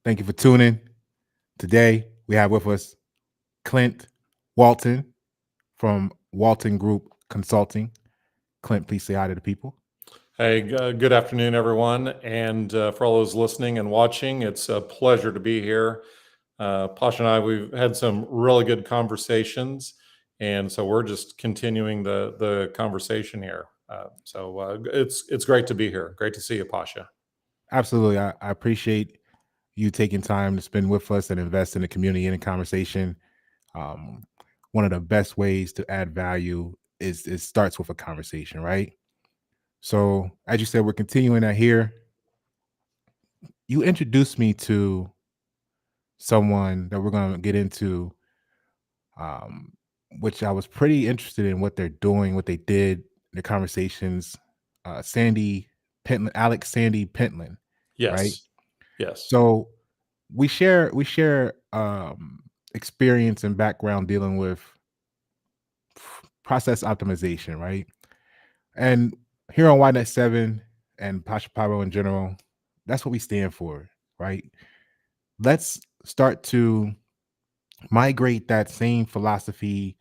Thank you for tuning. Today, we have with us Clint Walton from Walton Group Consulting. Clint, please say hi to the people. Hey, good afternoon, everyone. And for all those listening and watching, it's a pleasure to be here. Pasha and I, we've had some really good conversations. And so we're just continuing the conversation here. It's great to be here. Great to see you, Pasha. Absolutely. I appreciate you taking time to spend with us and invest in the community and in conversation. Um, One of the best ways to add value is it starts with a conversation, right? So, as you said, we're continuing that here. You introduced me to someone that we're going to get into, um, which I was pretty interested in what they're doing, what they did, the conversations. Sandy Pentland, Alex Sandy Pentland, right? Yes. Yes. So we share experience and background dealing with process optimization, right? And here on YNet 7 and Pasha Paroh in general, that's what we stand for, right? Let's start to migrate that same philosophies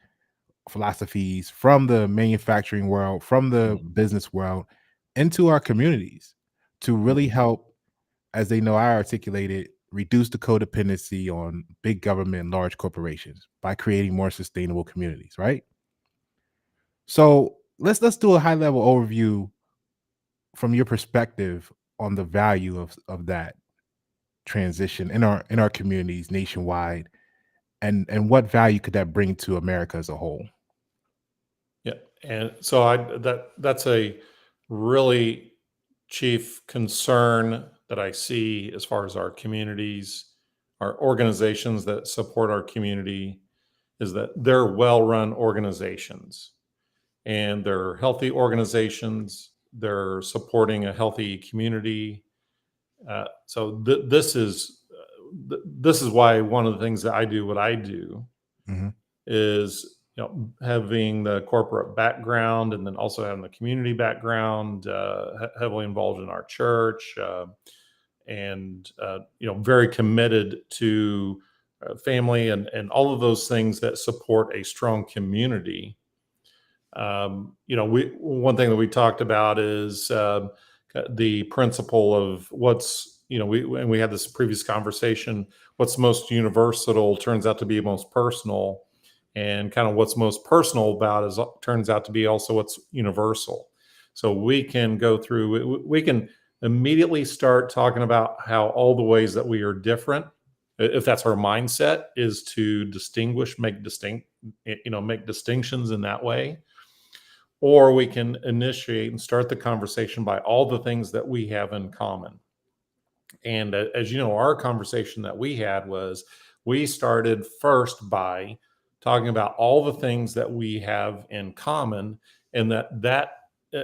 from the manufacturing world, from the Mhm. business world into our communities to really Mhm. help, as they know I articulated, reduce the codependency on big government and large corporations by creating more sustainable communities, right? So let's do a high level overview from your perspective on the value of that transition in our communities nationwide, and what value could that bring to America as a whole? Yeah. And so that's a really chief concern that I see as far as our communities, our organizations that support our community, is that they're well-run organizations and they're healthy organizations. They're supporting a healthy community. This is why one of the things that I do what I do Mhm. is, having the corporate background and then also having the community background, heavily involved in our church, and very committed to family and all of those things that support a strong community. We one thing that we talked about is the principle of we had this previous conversation. What's most universal turns out to be most personal, and kind of what's most personal about is turns out to be also what's universal. So we can go through. We can immediately start talking about how all the ways that we are different, if that's our mindset, is to distinguish, make distinctions in that way, or we can initiate and start the conversation by all the things that we have in common. And as you know, our conversation that we had was, we started first by talking about all the things that we have in common, and that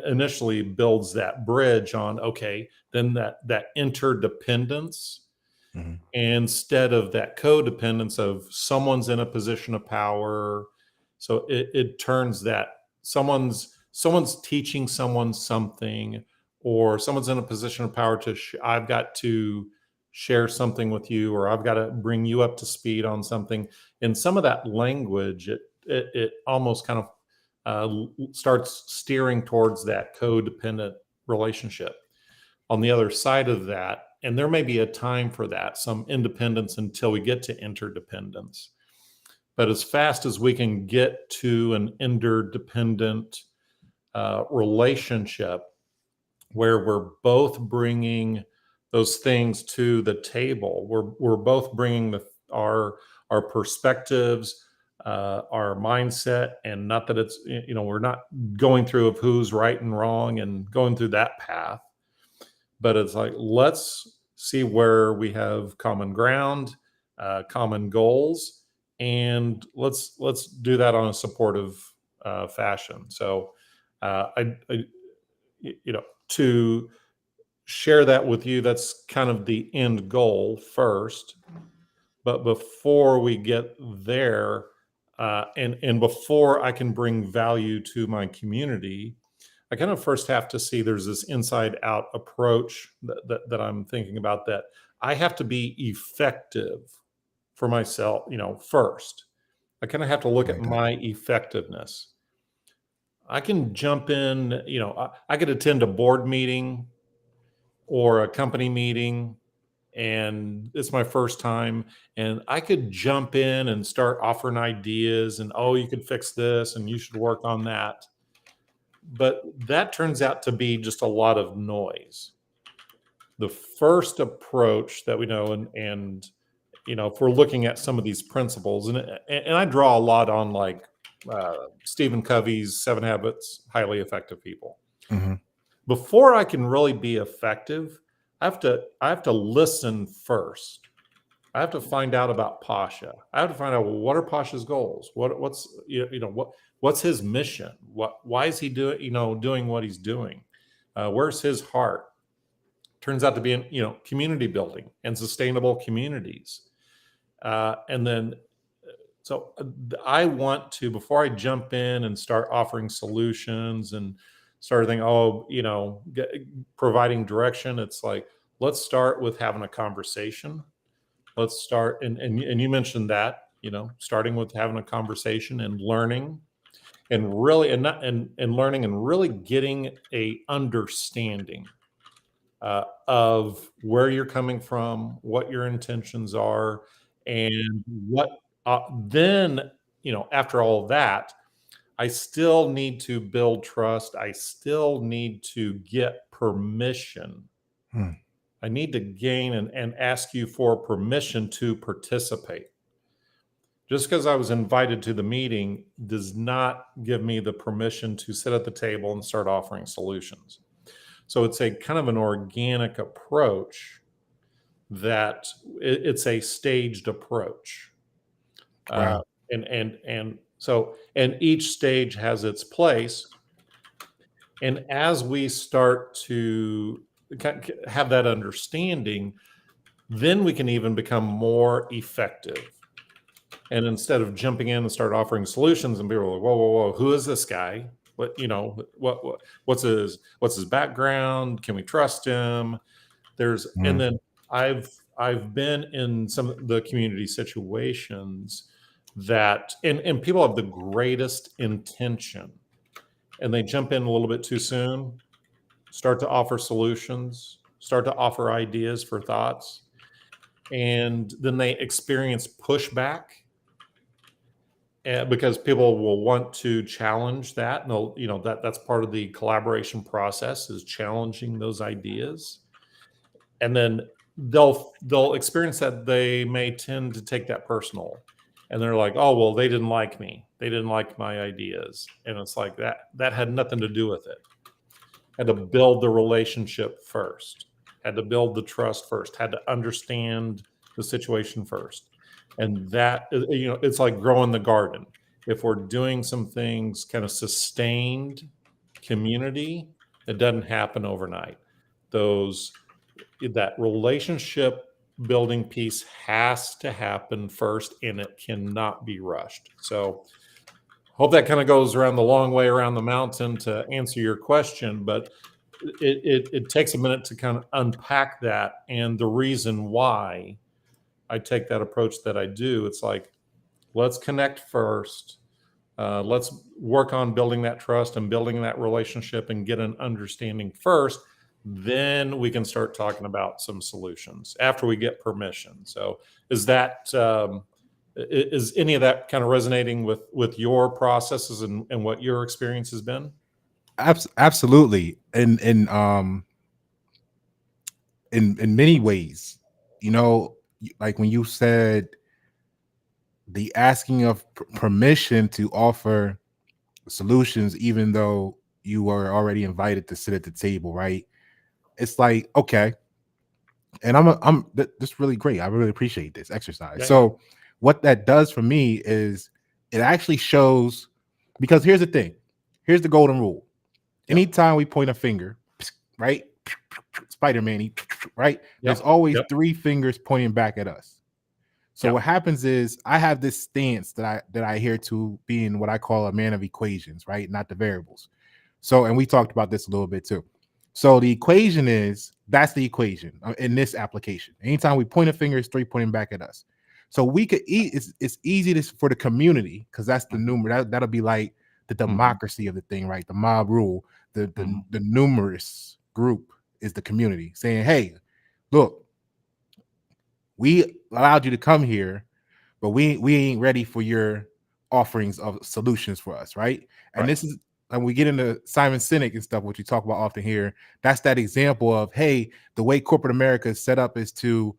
initially builds that bridge on, okay, then that interdependence Mhm. instead of that codependence of someone's in a position of power. So it turns that someone's teaching someone something, or someone's in a position of power to I've got to share something with you, or I've got to bring you up to speed on something. And some of that language, it almost kind of starts steering towards that codependent relationship. On the other side of that, and there may be a time for that, some independence until we get to interdependence. But as fast as we can get to an interdependent relationship where we're both bringing those things to the table, we're both bringing our perspectives, our mindset, and not that it's, we're not going through of who's right and wrong and going through that path, but it's like, let's see where we have common ground, common goals, and let's do that on a supportive fashion. So to share that with you, that's kind of the end goal first. But before we get there, and before I can bring value to my community, I kind of first have to see there's this inside out approach that I'm thinking about, that I have to be effective for myself, first. I kind of have to look at Like that. my effectiveness. I can jump in, I could attend a board meeting or a company meeting, and it's my first time, and I could jump in and start offering ideas and, oh, you could fix this and you should work on that. But that turns out to be just a lot of noise. The first approach that we know, and if we're looking at some of these principles, and I draw a lot on like Stephen Covey's 7 Habits Highly Effective People. Mhm. Before I can really be effective, I have to listen first. I have to find out about Pasha. I have to find out, well, what are Pasha's goals? What's his mission? Why is he doing what he's doing? Where's his heart? Turns out to be in community building and sustainable communities. And then so I want to, before I jump in and start offering solutions and start thinking, providing direction, it's like, let's start with having a conversation. Let's start, and you mentioned that, starting with having a conversation and learning, and really, and learning and really getting a understanding of where you're coming from, what your intentions are, and what then, after all of that, I still need to build trust. I still need to get permission. Hmm. I need to gain and ask you for permission to participate. Just because I was invited to the meeting does not give me the permission to sit at the table and start offering solutions. So it's a kind of an organic approach, that it's a staged approach. Uh, Wow. and each stage has its place. And as we start to have that understanding, then we can even become more effective. And instead of jumping in and start offering solutions, and people are like, whoa, whoa, whoa, who is this guy? What's his background? Can we trust him? And Mm. then I've been in some of the community situations that, and people have the greatest intention, and they jump in a little bit too soon, start to offer solutions, start to offer ideas for thoughts, and then they experience pushback, because people will want to challenge that, and that's part of the collaboration process, is challenging those ideas. And then they'll experience that they may tend to take that personal, and they're like, oh, well, they didn't like me, they didn't like my ideas, and it's like that had nothing to do with it. Had to build the relationship first, had to build the trust first, had to understand the situation first. And that, it's like growing the garden. If we're doing some things kind of sustained community, it doesn't happen overnight. That relationship building piece has to happen first, and it cannot be rushed. So hope that kind of goes around the long way around the mountain to answer your question, but it takes a minute to kind of unpack that, and the reason why I take that approach that I do. It's like, let's connect first. Let's work on building that trust and building that relationship and get an understanding first. Then we can start talking about some solutions after we get permission. So is any of that kind of resonating with your processes and what your experience has been? Absolutely. In many ways, like when you said the asking of permission to offer solutions, even though you were already invited to sit at the table, right? It's like, okay, and that's really great. I really appreciate this exercise. Yeah, yeah, So what that does for me is it actually shows, because here's the thing, here's the golden rule. yep, Anytime we point a finger, right? Spider-Man, right? There's yep, always yep, 3 fingers pointing back at us. So what yep, happens is I have this stance that I hear to being what I call a man of equations, right? Not the variables. So, and we talked about this a little bit too. So the equation is that's the equation in this application. Anytime we point a finger, it's three pointing back at us. So we could eat. It's easy for the community because that's the number. That'll be like the Mhm. democracy of the thing, right? The mob rule. The Mhm. the numerous group is the community saying, "Hey, look, we allowed you to come here, but we ain't ready for your offerings of solutions for us, right?" And Right. this is and we get into Simon Sinek and stuff, which we talk about often here. That's that example of, hey, the way corporate America is set up is to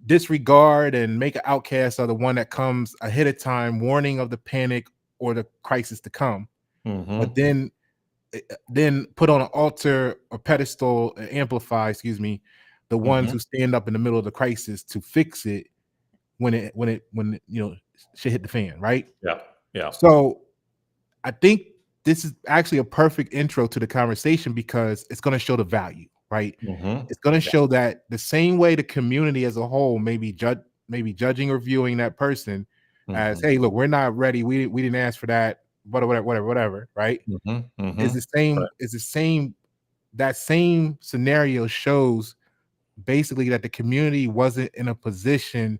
disregard and make an outcast of the one that comes ahead of time, warning of the panic or the crisis to come, but Mhm. then put on an altar or pedestal, amplify, excuse me, the ones Mhm. who stand up in the middle of the crisis to fix it when shit hit the fan, right? Yeah. Yeah. So I think this is actually a perfect intro to the conversation because it's going to show the value, right? Mhm. It's going to Yeah. show that the same way the community as a whole maybe judging or viewing that person as, Mhm. hey, look, we're not ready. We didn't ask for that, whatever, right? Mhm. Is the Mhm. same Right. is the same that same scenario shows basically that the community wasn't in a position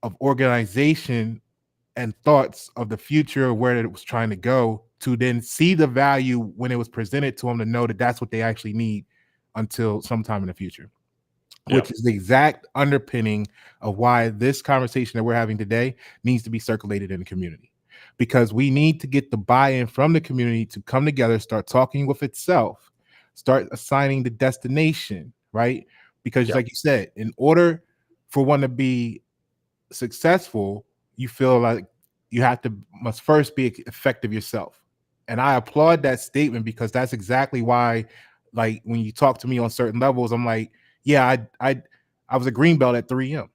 of organization and thoughts of the future of where it was trying to go to then see the value when it was presented to them to know that that's what they actually need until sometime in the future, Yeah. which is the exact underpinning of why this conversation that we're having today needs to be circulated in the community, because we need to get the buy-in from the community to come together, start talking with itself, start assigning the destination, right? Because Yeah. like you said, in order for one to be successful, you feel like you must first be effective yourself. And I applaud that statement because that's exactly why, like when you talk to me on certain levels, I'm like, yeah, I was a green belt at 3M.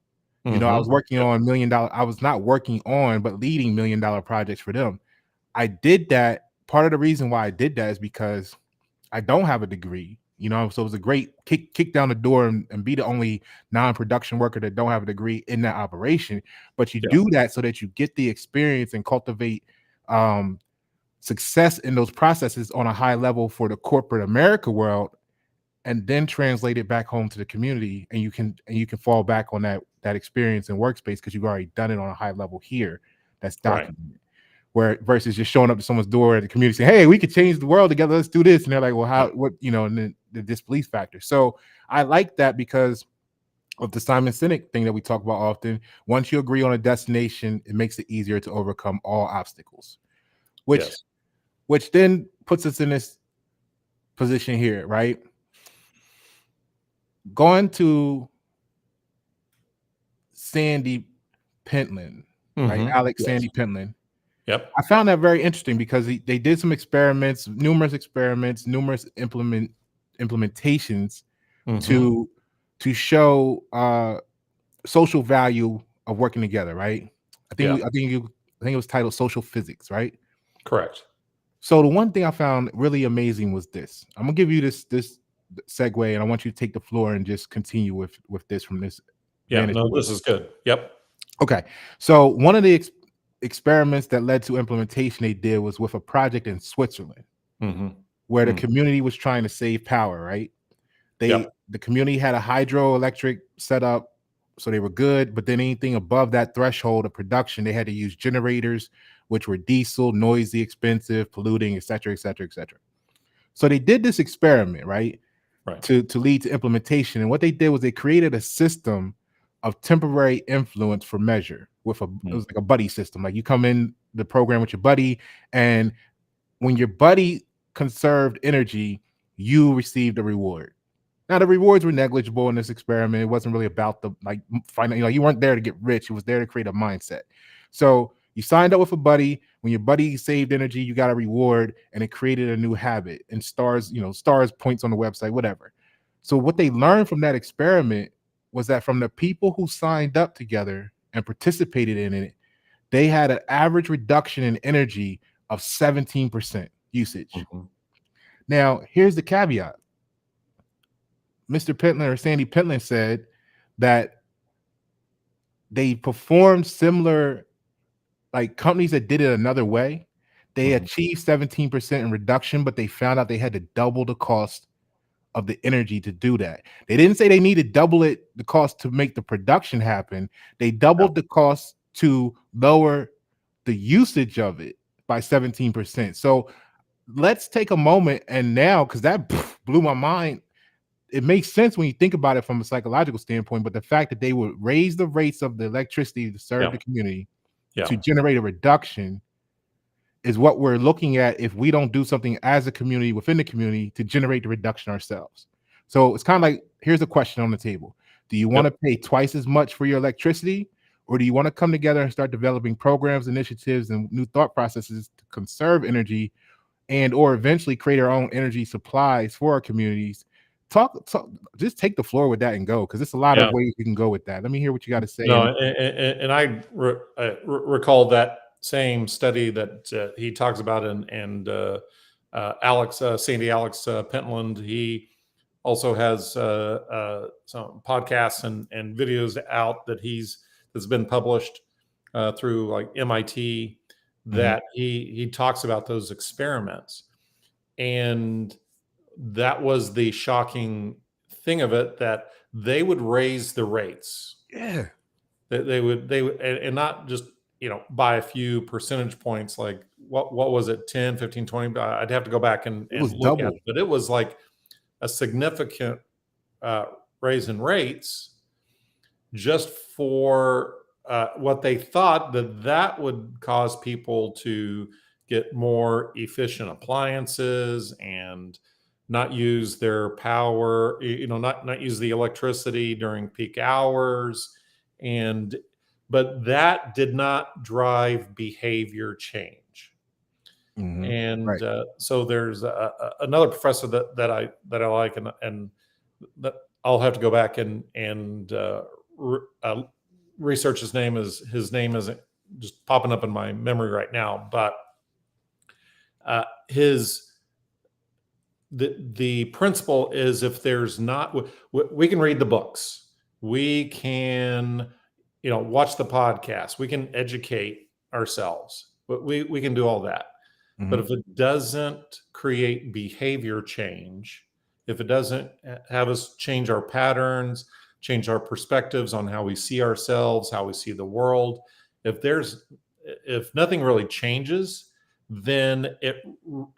I was Mhm. working Yep. on $1 million. I was not working on, but leading $1 million projects for them. I did that. Part of the reason why I did that is because I don't have a degree, so it was a great kick down the door and be the only non-production worker that don't have a degree in that operation. But you Yeah. do that so that you get the experience and cultivate um, success in those processes on a high level for the corporate America world, and then translate it back home to the community, and you can fall back on that experience and workspace because you've already done it on a high level here that's Right. documented, where versus just showing up to someone's door at the community saying, "Hey, we could change the world together. Let's do this." And they're like, "Well, Yeah. how? What? And then the disbelief factor." So I like that because of the Simon Sinek thing that we talk about often. Once you agree on a destination, it makes it easier to overcome all obstacles, which Yes. which then puts us in this position here, right? Going to Sandy Pentland, right? Mhm. Alex Yes. Sandy Pentland. Yep. I found that very interesting because they did some numerous experiments, numerous implementations Mhm. to show social value of working together, right? Yeah. I think it was titled Social Physics, right? Correct. So the one thing I found really amazing was this. I'm gonna give you this segue, and I want you to take the floor and just continue with this from this Yeah. vantage No, point. this is good. Yep. Okay, so one of the experiments that led to implementation they did was with a project in Switzerland Mhm. where the Mm. community was trying to save power, right? Yep. The community had a hydroelectric setup, so they were good. But then anything above that threshold of production, they had to use generators, which were diesel, noisy, expensive, polluting, et cetera, et cetera, et cetera. So they did this experiment, right, Right. to lead to implementation. And what they did was they created a system of temporary influence for measure it Mm. was like a buddy system. Like you come in the program with your buddy, and when your buddy conserved energy, you received a reward. Now the rewards were negligible in this experiment. It wasn't really about the like finding, you weren't there to get rich. It was there to create a mindset. So you signed up with a buddy. When your buddy saved energy, you got a reward, and it created a new habit. And stars points on the website, whatever. So what they learned from that experiment was that from the people who signed up together and participated in it, they had an average reduction in energy of 17% usage. Mhm. Now, here's the caveat. Mr. Pentland or Sandy Pentland said that they performed similar, like companies that did it another way. They Mhm. achieved 17% in reduction, but they found out they had to double the cost of the energy to do that. They didn't say they needed double the cost to make the production happen. They doubled the cost to lower the usage of it by 17%. So let's take a moment and now, because that blew my mind. It makes sense when you think about it from a psychological standpoint, but the fact that they would raise the rates of the electricity to serve the community to generate a reduction is what we're looking at if we don't do something as a community within the community to generate the reduction ourselves. So it's kind of like, here's a question on the table. Do you want to pay twice as much for your electricity, or do you want to come together and start developing programs, initiatives, and new thought processes to conserve energy and or eventually create our own energy supplies for our communities? Talk just take the floor with that and go, because there's a lot of ways we can go with that. Let me hear what you got to say. No, and I recall that same study that he talks about, and Alex, Sandy Alex Pentland, he also has some podcasts and videos out that's been published through like MIT, that he talks about those experiments. And that was the shocking thing of it, that they would raise the rates. Yeah. They would, and not just, by a few percentage points, like what was it, 10, 15, 20? I'd have to go back and look at it, but it was like a significant raise in rates just for what they thought that would cause people to get more efficient appliances and not use their power, not use the electricity during peak hours. But that did not drive behavior change. And so there's another professor that I like, and that I'll have to go back and research his name. His name isn't just popping up in my memory right now, but the principle is, if there's not, we can read the books, we can watch the podcast, we can educate ourselves, but we can do all that. But if it doesn't create behavior change, if it doesn't have us change our patterns, change our perspectives on how we see ourselves, how we see the world, if nothing really changes, then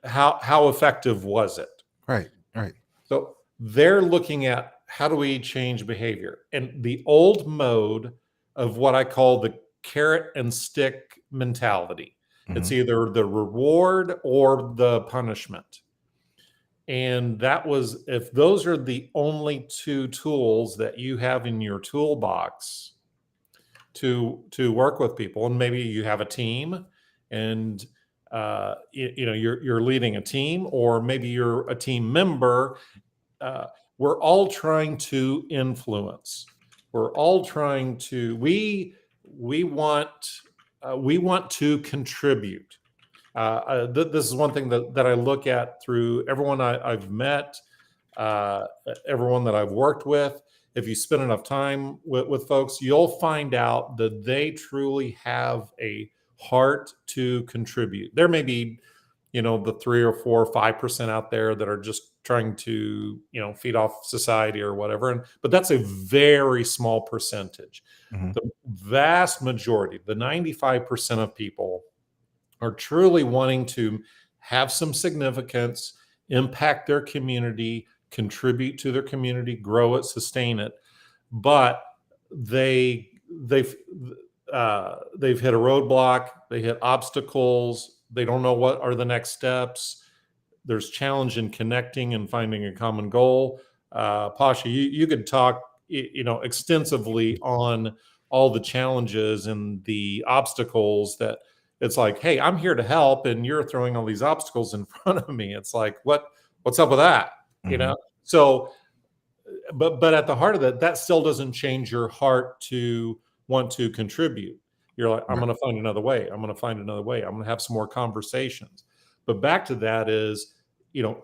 how effective was it? Right. So they're looking at, how do we change behavior? And the old mode of what I call the carrot and stick mentality. It's either the reward or the punishment. And that was, if those are the only two tools that you have in your toolbox to work with people, and maybe you have a team, and you're leading a team, or maybe you're a team member, we're all trying to influence. We're all trying to, we want to contribute. This is one thing that I look at through everyone I've met, everyone that I've worked with. If you spend enough time with folks, you'll find out that they truly have a heart to contribute. There may be, the 3 or 4 or 5% out there that are just trying to, feed off society or whatever. But that's a very small percentage. The vast majority, the 95% of people, are truly wanting to have some significance, impact their community, contribute to their community, grow it, sustain it. But they've hit a roadblock, they hit obstacles, they don't know what are the next steps. There's challenge in connecting and finding a common goal. Pasha, you could talk, extensively on all the challenges and the obstacles that it's like, hey, I'm here to help, and you're throwing all these obstacles in front of me. It's like, what's up with that? So, but at the heart of that still doesn't change your heart to want to contribute. You're like, I'm going to find another way. I'm going to find another way. I'm going to have some more conversations. But back to that is,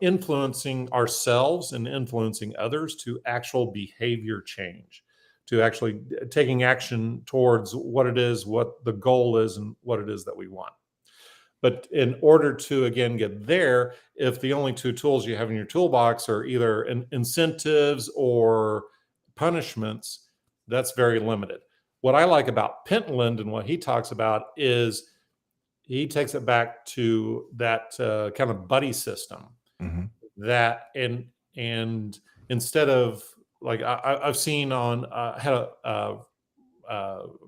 influencing ourselves and influencing others to actual behavior change, to actually taking action towards what it is, what the goal is, and what it is that we want. But in order to, again, get there, if the only two tools you have in your toolbox are either incentives or punishments, that's very limited. What I like about Pentland and what he talks about is he takes it back to that kind of buddy system Mm-hmm. that and instead of like I've seen on had a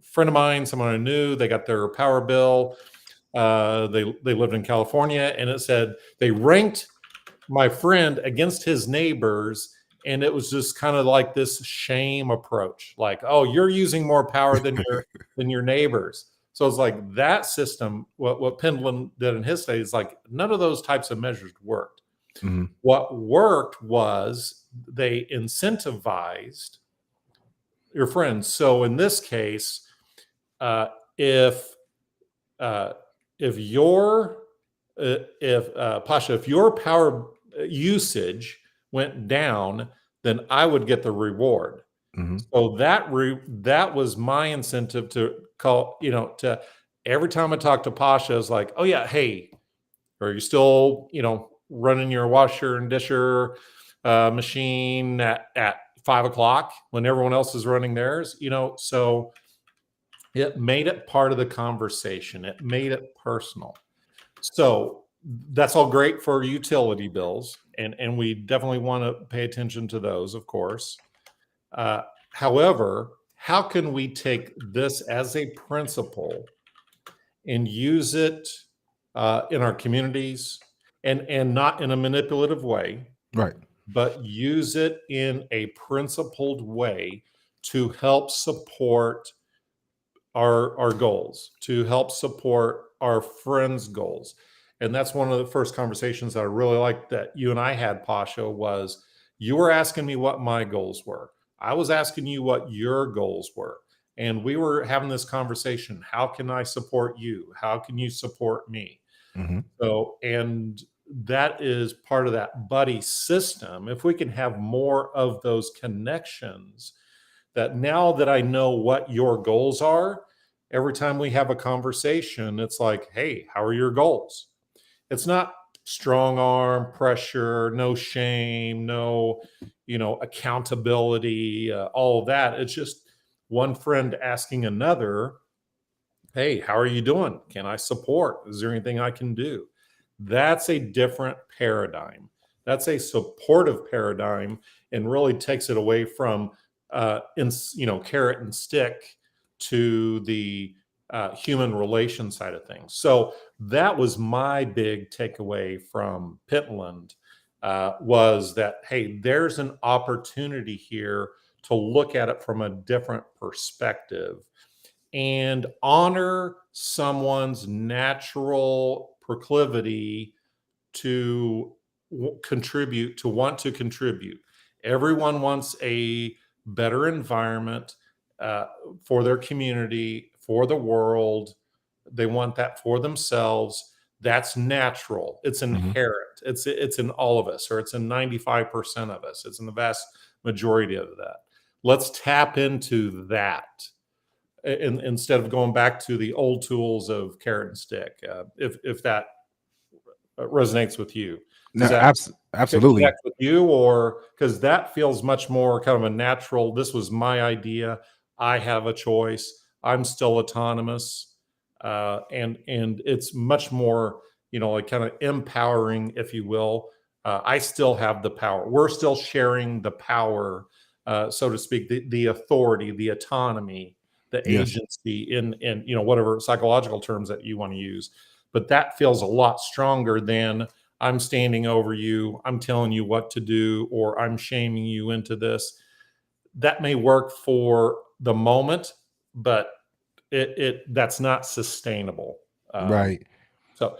friend of mine, someone I knew, they got their power bill. They lived in California, and it said they ranked my friend against his neighbors, and it was just kind of like this shame approach, like, oh, you're using more power than your neighbors. So it's like that system. What Pendleton did in his state is like none of those types of measures worked. Mm-hmm. What worked was they incentivized your friends. So in this case, uh, if uh, if your if Pasha, if your power usage went down, then I would get the reward. Mm-hmm. So that was my incentive to call, to every time I talk to Pasha, is like, oh yeah, hey, are you still, running your washer and disher machine at 5 o'clock when everyone else is running theirs? So it made it part of the conversation. It made it personal. So that's all great for utility bills, and we definitely want to pay attention to those, of course. However, how can we take this as a principle and use it in our communities, and not in a manipulative way, Right. but use it in a principled way to help support our goals, to help support our friends' goals. And that's one of the first conversations that I really liked that you and I had, Pasha, was you were asking me what my goals were. I was asking you what your goals were. And we were having this conversation. How can I support you? How can you support me? Mm-hmm. So, and that is part of that buddy system. If we can have more of those connections, that now that I know what your goals are, every time we have a conversation, it's like, hey, how are your goals? It's not strong arm pressure, no shame, no, accountability, all of that. It's just one friend asking another, hey, how are you doing? Can I support? Is there anything I can do? That's a different paradigm. That's a supportive paradigm, and really takes it away from carrot and stick to the human relation side of things. So that was my big takeaway from Pitland, was that, hey, there's an opportunity here to look at it from a different perspective and honor someone's natural proclivity to contribute, to want to contribute. Everyone wants a better environment uh, for their community, for the world. They want that for themselves. That's natural. It's Mm-hmm. inherent. It's in all of us, or it's in 95% of us. It's in the vast majority of that. Let's tap into that instead of going back to the old tools of carrot and stick. If that resonates with you, does No, that absolutely. connect with you? Or because that feels much more kind of a natural, this was my idea, I have a choice, I'm still autonomous, and it's much more, like kind of empowering, if you will. I still have the power, we're still sharing the power, so to speak, the authority, the autonomy, the Yes. agency, in whatever psychological terms that you want to use. But that feels a lot stronger than I'm standing over you, I'm telling you what to do, or I'm shaming you into this. That may work for the moment, but that's not sustainable. Um, Right. so,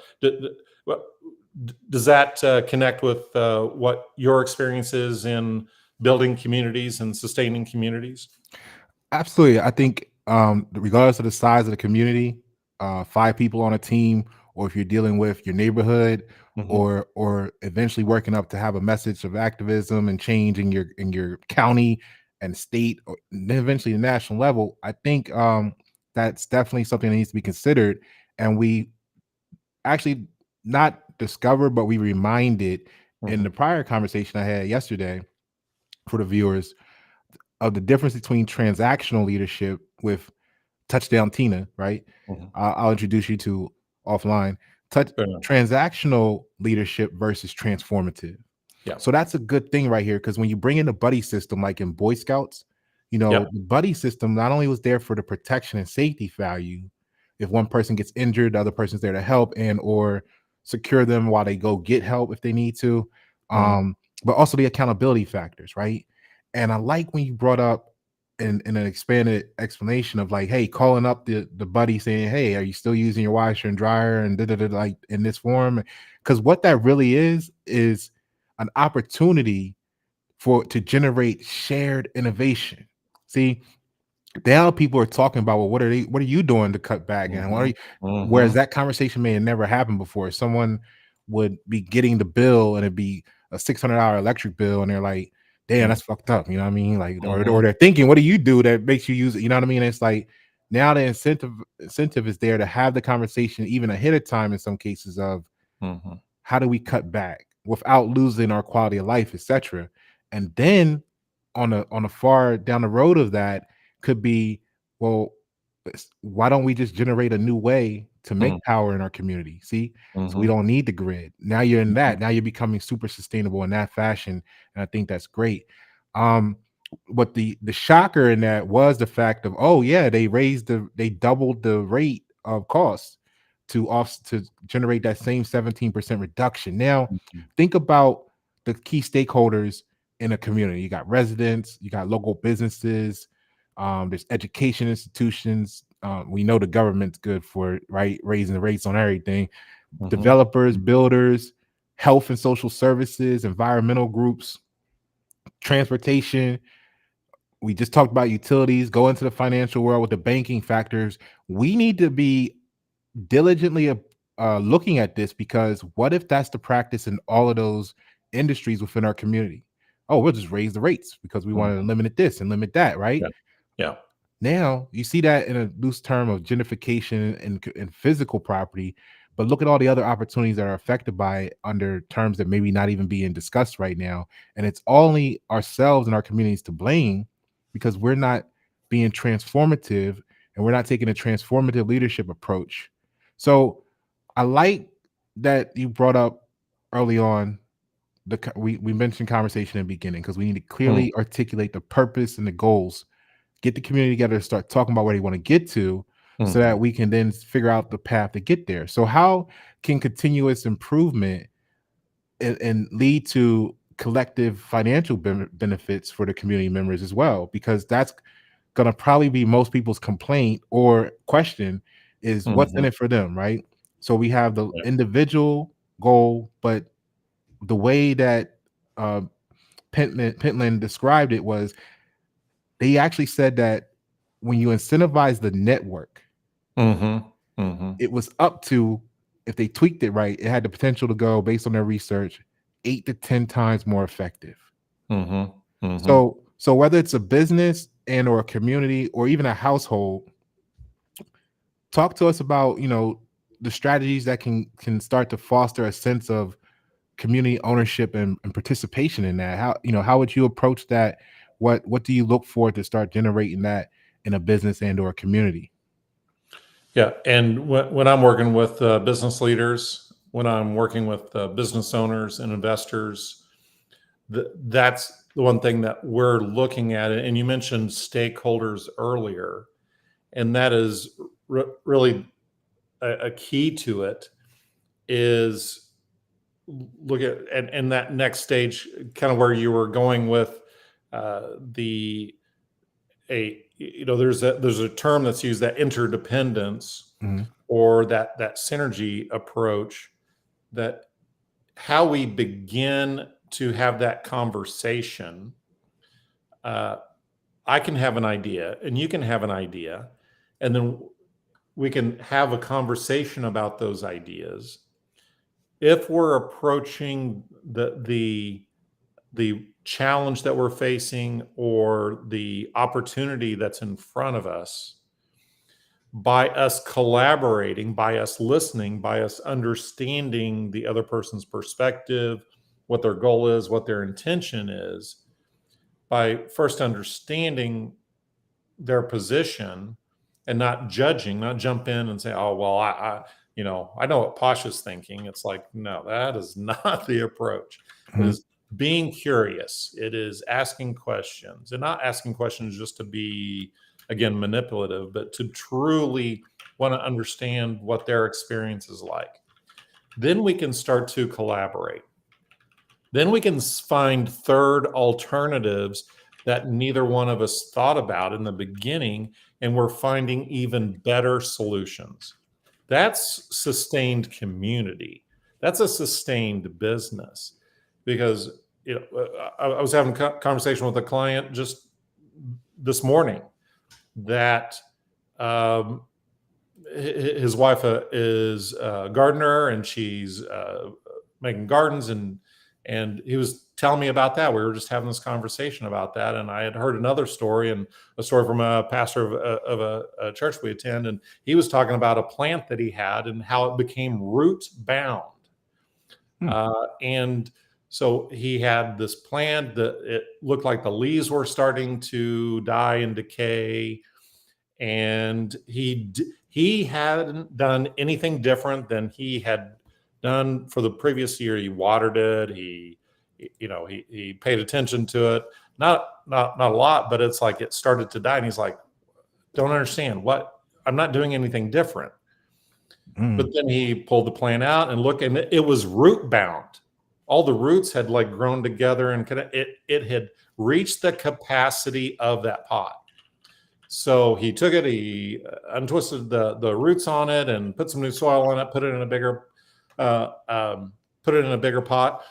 does that connect with what your experience is in building communities and sustaining communities? Absolutely. I think regardless of the size of the community, 5 people on a team, or if you're dealing with your neighborhood, Hmm. or eventually working up to have a message of activism and change in your county and state, or then eventually the national level, I think that's definitely something that needs to be considered. And we actually not discovered, but we reminded in the Mhm. prior conversation I had yesterday for the viewers of the difference between transactional leadership with Touchdown Tina, right? Mhm. I'll introduce you to offline. Touch Fair enough. Transactional leadership versus transformative. Yeah. So that's a good thing right here because when you bring in the buddy system, like in Boy Scouts, Yeah. the buddy system not only was there for the protection and safety value, if one person gets injured, the other person's there to help and or secure them while they go get help if they need to, Mhm. but also the accountability factors, right? And I like when you brought up in an expanded explanation of like, hey, calling up the buddy saying, hey, are you still using your washer and dryer and like in this form? Because what that really is an opportunity for to generate shared innovation. See, now people are talking about, well, what are you doing to cut back? And what are Mhm. you, whereas Mhm. that conversation may have never happened before. Someone would be getting the bill and it'd be a $600 electric bill, and they're like, damn, Mhm. that's fucked up. You know what I mean? Like, or Mhm. they're thinking, what do you do that makes you use it? You know what I mean? It's like now the incentive is there to have the conversation even ahead of time in some cases of Mhm. how do we cut back without losing our quality of life, etc. And then on the far down the road of that could be, well, why don't we just generate a new way to Mhm. make power in our community? See, so we Mhm. don't need the grid. Now you're in Mhm. that. Now you're becoming super sustainable in that fashion, and I think that's great. Um, but the shocker in that was the fact of, oh yeah, they doubled the rate of cost to generate that same 17% reduction. Now, Mhm. think about the key stakeholders in a community. You got residents, you got local businesses, there's education institutions. We know the government's good for right raising the rates on everything. Mhm. Developers, builders, health and social services, environmental groups, transportation. We just talked about utilities. Go into the financial world with the banking factors. We need to be diligently looking at this because what if that's the practice in all of those industries within our community? Oh, we'll just raise the rates because we want to Mhm. limit this and limit that, right? Yeah. Yeah. Now you see that in a loose term of gentrification and physical property, but look at all the other opportunities that are affected by it under terms that maybe not even being discussed right now. And it's only ourselves and our communities to blame because we're not being transformative and we're not taking a transformative leadership approach. So I like that you brought up early on we mentioned conversation in the beginning because we need to Mhm. clearly articulate the purpose and the goals, get the community together to start talking about where they want to get to so Mhm. that we can then figure out the path to get there. So how can continuous improvement and lead to collective financial benefits for the community members as well? Because that's going to probably be most people's complaint or question is what's in Mhm. it for them, right? So we have the Yeah. individual goal, but the way that uh, Pentland described it was they actually said that when you incentivize the network, Mhm. Mhm. it was up to, if they tweaked it right, it had the potential to go based on their research 8 to 10 times more effective. Mhm. Mhm. So whether it's a business and or a community or even a household, talk to us about, the strategies that can start to foster a sense of community ownership and participation in that. How would you approach that? What do you look for to start generating that in a business and or a community? Yeah. And when I'm working with business leaders, when I'm working with business owners and investors, that's the one thing that we're looking at. And you mentioned stakeholders earlier, and that is really a key to it is look at and that next stage, kind of where you were going with the a there's a term that's used, that interdependence Mhm. or that synergy approach, that how we begin to have that conversation. uh, I can have an idea and you can have an idea, and then we can have a conversation about those ideas. If we're approaching the challenge that we're facing or the opportunity that's in front of us by us collaborating, by us listening, by us understanding the other person's perspective, what their goal is, what their intention is, by first understanding their position and not judging, not jump in and say, "Oh, well, I know what Pasha's thinking." It's like, no, that is not the approach. It Mhm. is being curious. It is asking questions, and not asking questions just to be, again, manipulative, but to truly want to understand what their experience is like. Then we can start to collaborate. Then we can find third alternatives that neither one of us thought about in the beginning, and we're finding even better solutions. That's sustained community. That's a sustained business. Because I was having a conversation with a client just this morning that um, his wife is a gardener, and she's making gardens, and he was telling me about that. We were just having this conversation about that, and I had heard another story, and a story from a pastor of a church we attend, and he was talking about a plant that he had and how it became root bound. Hmm. And so he had this plant that it looked like the leaves were starting to die and decay, and he hadn't done anything different than he had done for the previous year. He watered it. He paid attention to it. Not a lot, but it's like it started to die, and he's like, "Don't understand what I'm not doing anything different." Mm. But then he pulled the plant out and look, and it was root bound. All the roots had like grown together, and it had reached the capacity of that pot. So he took it, he untwisted the roots on it, and put some new soil on it, put it in a bigger uh, um, pot,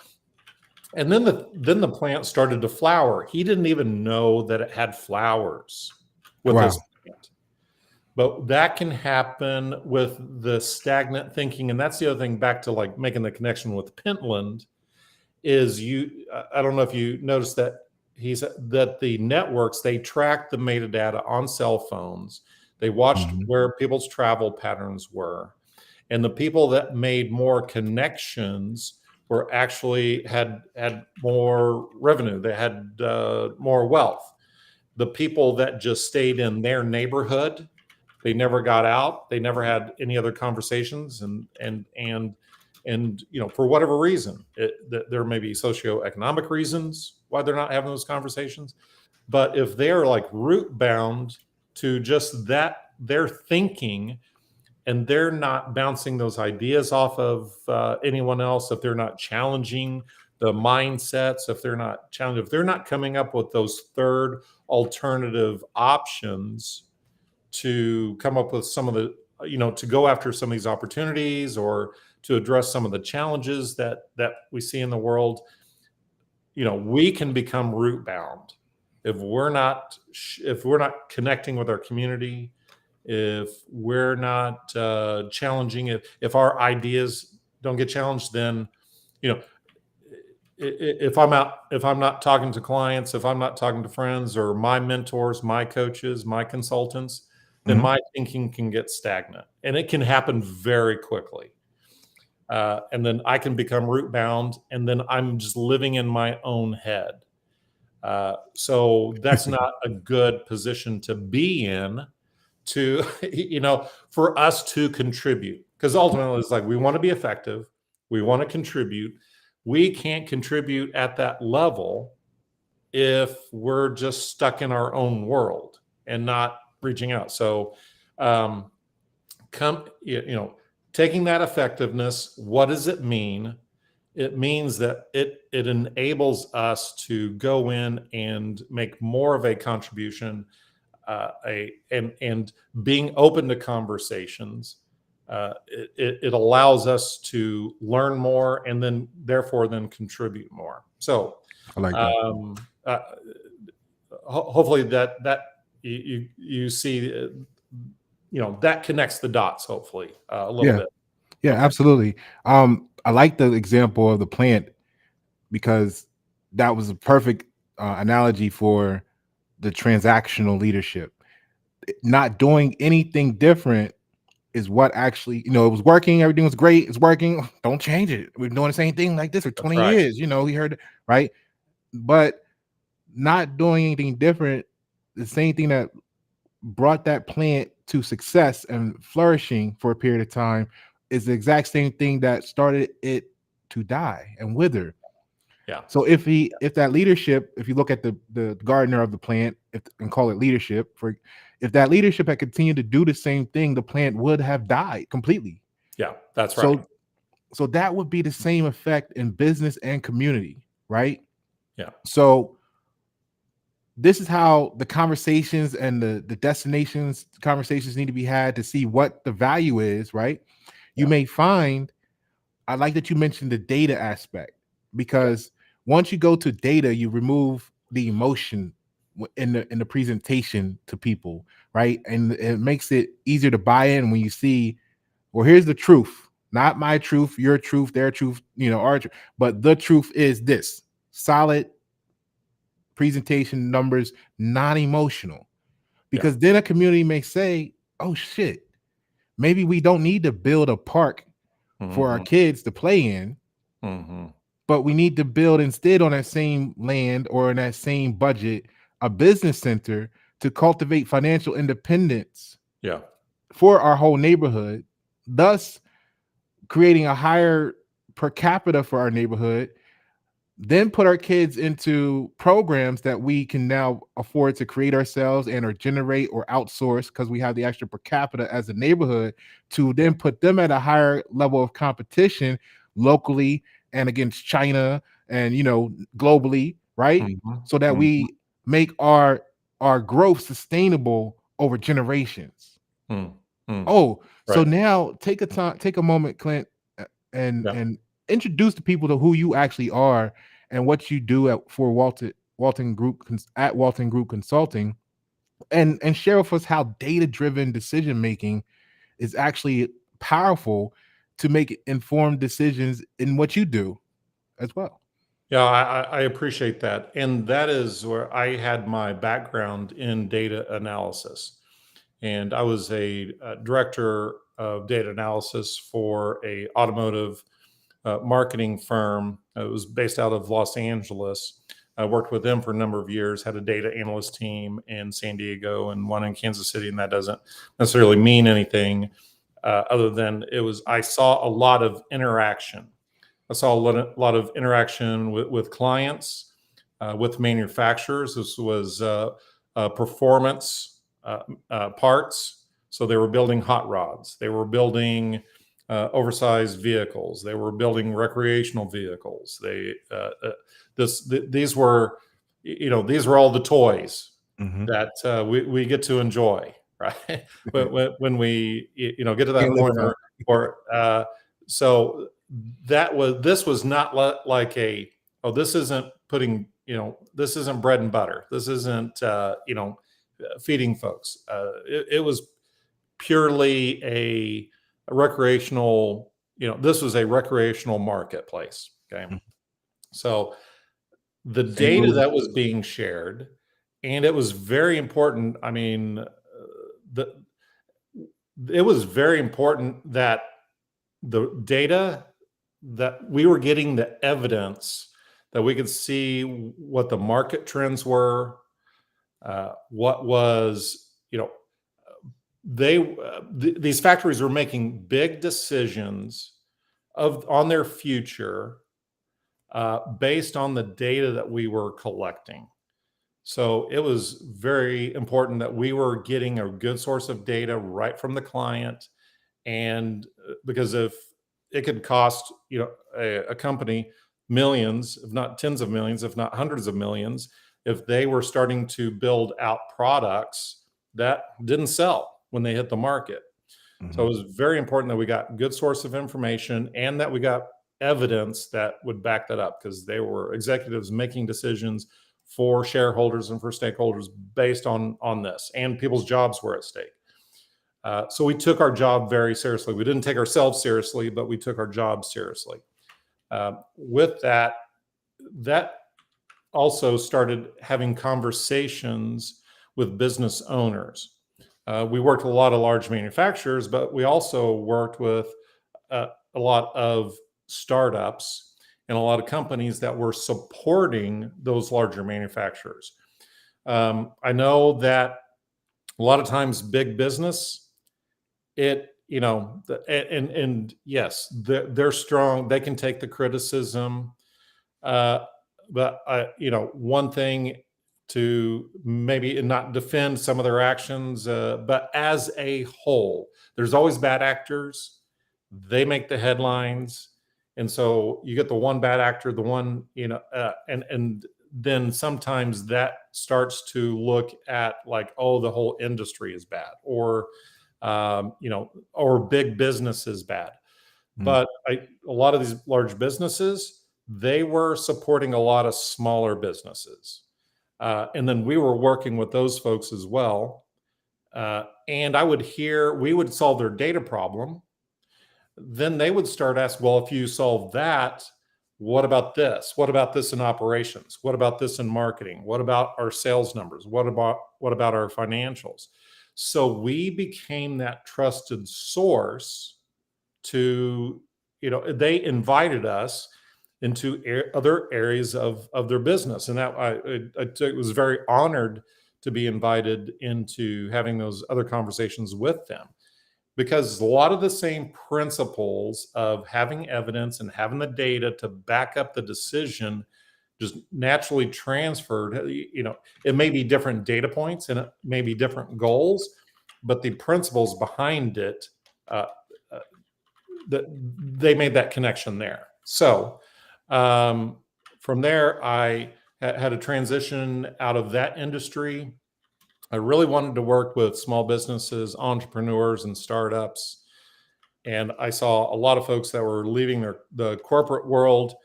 and then the plant started to flower. He didn't even know that it had flowers with Wow. his plant. But that can happen with the stagnant thinking, and that's the other thing. Back to like making the connection with Pentland is I don't know if you noticed that the networks, they track the metadata on cell phones. They watched Mhm. where people's travel patterns were, and the people that made more connections were actually had more revenue. They had more wealth. The people that just stayed in their neighborhood, they never got out. They never had any other conversations, and for whatever reason, there may be socioeconomic reasons why they're not having those conversations. But if they're like root bound to just that, their thinking, and they're not bouncing those ideas off of anyone else, if they're not challenging the mindsets, if they're not coming up with those third alternative options to come up with some of the, to go after some of these opportunities, or to address some of the challenges that we see in the world, we can become root bound if we're not connecting with our community, if we're not challenging, if our ideas don't get challenged. Then you know if I'm not talking to clients, if I'm not talking to friends or my mentors, my coaches, my consultants, then Mhm. my thinking can get stagnant, and it can happen very quickly. And then I can become root bound, and then I'm just living in my own head. So that's not a good position to be in, to for us to contribute, because ultimately it's like we want to be effective, we want to contribute. We can't contribute at that level if we're just stuck in our own world and not reaching out. So um, come taking that effectiveness, what does it mean? It means that it enables us to go in and make more of a contribution, and being open to conversations. It allows us to learn more, and then therefore then contribute more. So I like that. um, uh, hopefully that you see, that connects the dots, hopefully a little Yeah. bit. Yeah, Okay. absolutely. I like the example of the plant because that was a perfect analogy for the transactional leadership. not doing anything different is what actually, it was working. Everything was great. It's working. Don't change it. We've been doing the same thing like this for That's 20 right. years. We heard, right? But not doing anything different, the same thing that brought that plant to success and flourishing for a period of time, is the exact same thing that started it to die and wither. Yeah. So if that leadership, if you look at the gardener of the plant, and call it leadership, if that leadership had continued to do the same thing, the plant would have died completely. Yeah. That's right. So that would be the same effect in business and community, right? Yeah. So this is how the conversations and the destinations conversations need to be had to see what the value is, right? You Yeah. may find, I like that you mentioned the data aspect, because once you go to data, you remove the emotion in the presentation to people, right? And it makes it easier to buy in when you see, well, here's the truth, not my truth, your truth, their truth, our truth, but the truth is this: solid presentation, numbers, non-emotional. Yeah. Because then a community may say, oh shit, maybe we don't need to build a park for our Mm-hmm. kids to play in, Mm-hmm. but we need to build instead on that same land or in that same budget a business center to cultivate financial independence Yeah. for our whole neighborhood, thus creating a higher per capita for our neighborhood. Then put our kids into programs that we can now afford to create ourselves and or generate or outsource, because we have the extra per capita as a neighborhood, to then put them at a higher level of competition locally and against China and globally, right? Mm-hmm. So that Mm-hmm. we make our growth sustainable over generations. Mm-hmm. Oh, so Right. now take a moment, Clint, and Yeah. introduce the people to who you actually are and what you do for Walton Group, at Walton Group Consulting, and share with us how data-driven decision making is actually powerful to make informed decisions in what you do as well. Yeah, I appreciate that. And that is where I had my background in data analysis. And I was a director of data analysis for a automotive marketing firm. It was based out of Los Angeles. I worked with them for a number of years, had a data analyst team in San Diego and one in Kansas City. And that doesn't necessarily mean anything other than I saw a lot of interaction. I saw a lot of interaction with clients, with manufacturers. This was performance parts. So they were building hot rods. They were building oversized vehicles. They were building recreational vehicles. These were, these were all the toys Mhm. that we get to enjoy, right? when we get to that Can't live point, without. so this was not like this isn't this isn't bread and butter. This isn't feeding folks. It was purely a recreational. This was a recreational marketplace. Okay, Mhm. so the Same data movie. that was being shared, and it was very important. I mean, the it was very important that the data that we were getting, the evidence that we could see what the market trends were, what was, these factories were making big decisions on their future based on the data that we were collecting. So it was very important that we were getting a good source of data right from the client. And because if it could cost a company millions, if not tens of millions, if not hundreds of millions, if they were starting to build out products that didn't sell when they hit the market. So it Mhm. was very important that we got good source of information and that we got evidence that would back that up, because they were executives making decisions for shareholders and for stakeholders based on this, and people's jobs were at stake. So we took our job very seriously. We didn't take ourselves seriously, but we took our job seriously. With that, that also started having conversations with business owners. We worked with a lot of large manufacturers, but we also worked with a lot of startups and a lot of companies that were supporting those larger manufacturers. I know that a lot of times big business, and yes, they're strong. They can take the criticism. Uh, but one thing to maybe not defend some of their actions, but as a whole, there's always bad actors. They make the headlines, and so you get the one bad actor, the one and then sometimes that starts to look at like, oh, the whole industry is bad, or or big business is bad. But a lot of these large businesses, they were supporting a lot of smaller businesses. And then we were working with those folks as well. And we would solve their data problem. Then they would start asking, well, if you solve that, what about this? What about this in operations? What about this in marketing? What about our sales numbers? What about our financials? So we became that trusted source to, they invited us into other areas of their business. And that I was very honored to be invited into having those other conversations with them, because a lot of the same principles of having evidence and having the data to back up the decision just naturally transferred. It may be different data points and it may be different goals, but the principles behind it, uh, they made that connection there. So from there, I had a transition out of that industry. I really wanted to work with small businesses, entrepreneurs, and startups. And I saw a lot of folks that were leaving the corporate world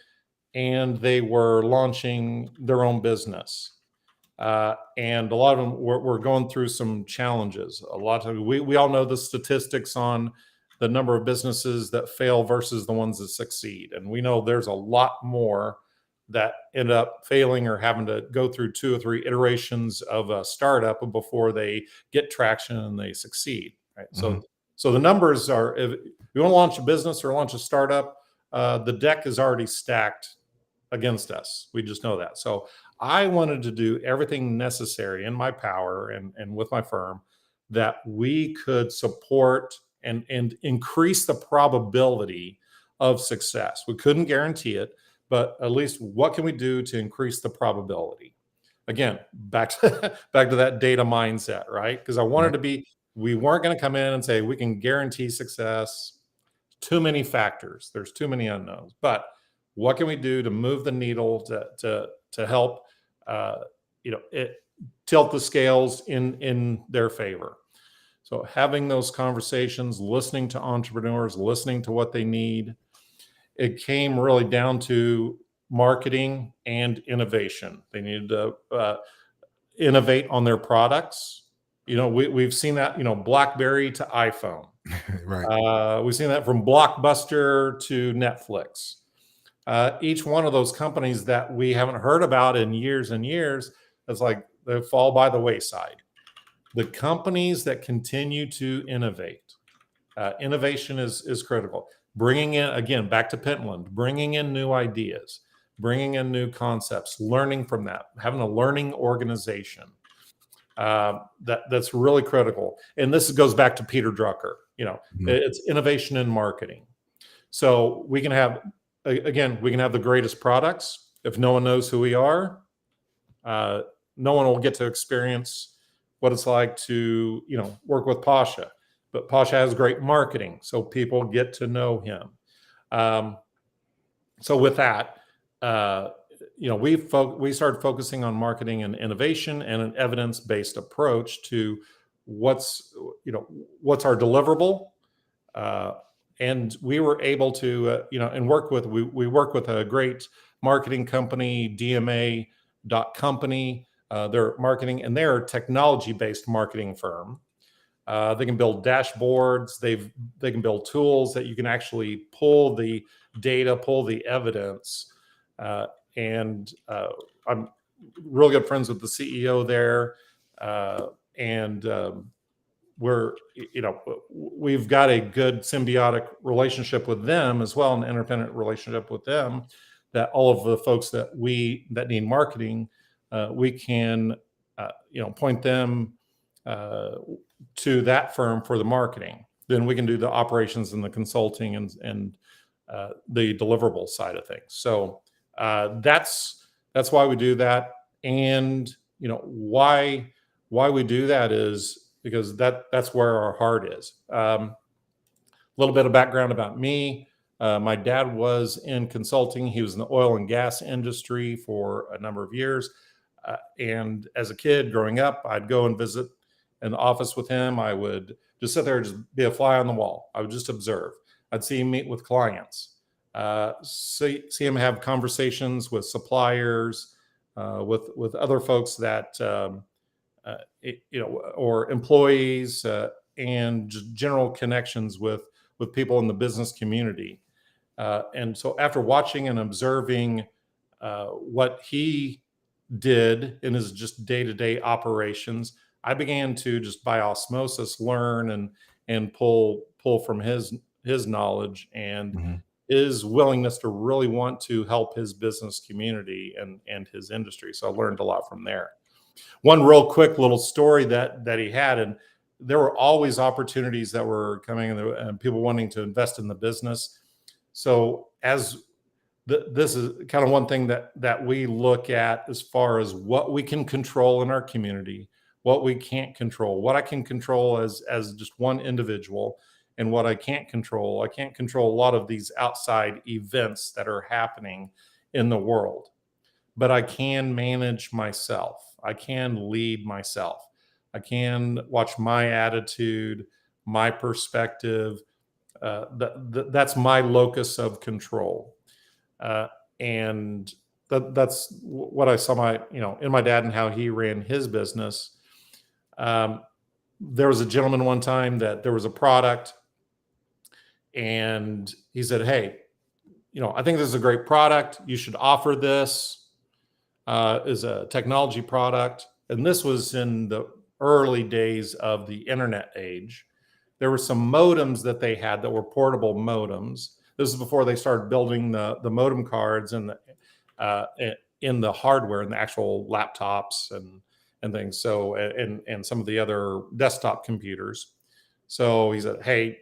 and they were launching their own business. And a lot of them were going through some challenges. A lot of times, we all know the statistics on the number of businesses that fail versus the ones that succeed. And we know there's a lot more that end up failing or having to go through 2 or 3 iterations of a startup before they get traction and they succeed. Right. Mm-hmm. So the numbers are, if you want to launch a business or launch a startup, the deck is already stacked against us. We just know that. So I wanted to do everything necessary in my power and with my firm that we could support and increase the probability of success. We couldn't guarantee it, but at least what can we do to increase the probability? Again, back to that data mindset, right? Because I wanted to be, we weren't going to come in and say we can guarantee success. Too many factors. There's too many unknowns. But what can we do to move the needle to help tilt the scales in their favor? So having those conversations, listening to entrepreneurs, listening to what they need, it came really down to marketing and innovation. They needed to innovate on their products. We've seen that, BlackBerry to iPhone. Right. We've seen that from Blockbuster to Netflix. Each one of those companies that we haven't heard about in years and years, it's like they fall by the wayside. The companies that continue to innovate, innovation is critical. Bringing in, again, back to Pentland, bringing in new ideas, bringing in new concepts, learning from that, having a learning organization. That's really critical. And this goes back to Peter Drucker. It's innovation in marketing. So we can have the greatest products. If no one knows who we are, no one will get to experience what it's like to, work with Pasha. But Pasha has great marketing, so people get to know him. So with that, we started focusing on marketing and innovation and an evidence-based approach to what's our deliverable. And we were able to, and we work with a great marketing company, DMA.company. They're marketing, and they're a technology-based marketing firm. They can build dashboards. They can build tools that you can actually pull the data, pull the evidence. And I'm really good friends with the CEO there. And we've got a good symbiotic relationship with them as well, an interdependent relationship with them, that all of the folks that need marketing, we can point them to that firm for the marketing. Then we can do the operations and the consulting and the deliverable side of things. So that's why we do that. And why we do that is because that's where our heart is. A little bit of background about me. My dad was in consulting. He was in the oil and gas industry for a number of years. And as a kid growing up, I'd go and visit in the office with him. I would just sit there and just be a fly on the wall. I would just observe. I'd see him meet with clients, see him have conversations with suppliers, with other folks that, or employees, and just general connections with people in the business community. And so after watching and observing what he did in his just day-to-day operations, I began to just by osmosis learn and pull from his knowledge and his willingness to really want to help his business community and his industry. So I learned a lot from there. One real quick little story that he had, and there were always opportunities that were coming and people wanting to invest in the business. So as this is kind of one thing that we look at as far as what we can control in our community, what we can't control, what I can control as just one individual, and what I can't control. I can't control a lot of these outside events that are happening in the world, but I can manage myself. I can lead myself. I can watch my attitude, my perspective. That's my locus of control. And that's what I saw in my dad and how he ran his business. There was a gentleman one time that there was a product and he said, "Hey, I think this is a great product. You should offer this as a technology product." And this was in the early days of the internet age. There were some modems that they had that were portable modems. This is before they started building the modem cards and in the hardware and the actual laptops and things. So and some of the other desktop computers. So he said, "Hey,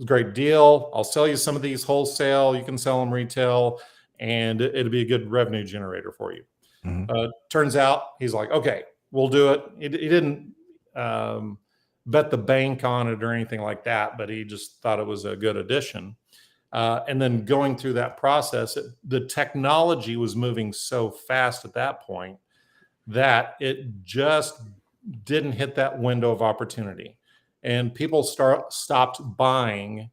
great deal. I'll sell you some of these wholesale. You can sell them retail, and it'll be a good revenue generator for you." Turns out he's like, "Okay, we'll do it." He didn't bet the bank on it or anything like that, but he just thought it was a good addition. And then going through that process, the technology was moving so fast at that point that it just didn't hit that window of opportunity. And people stopped buying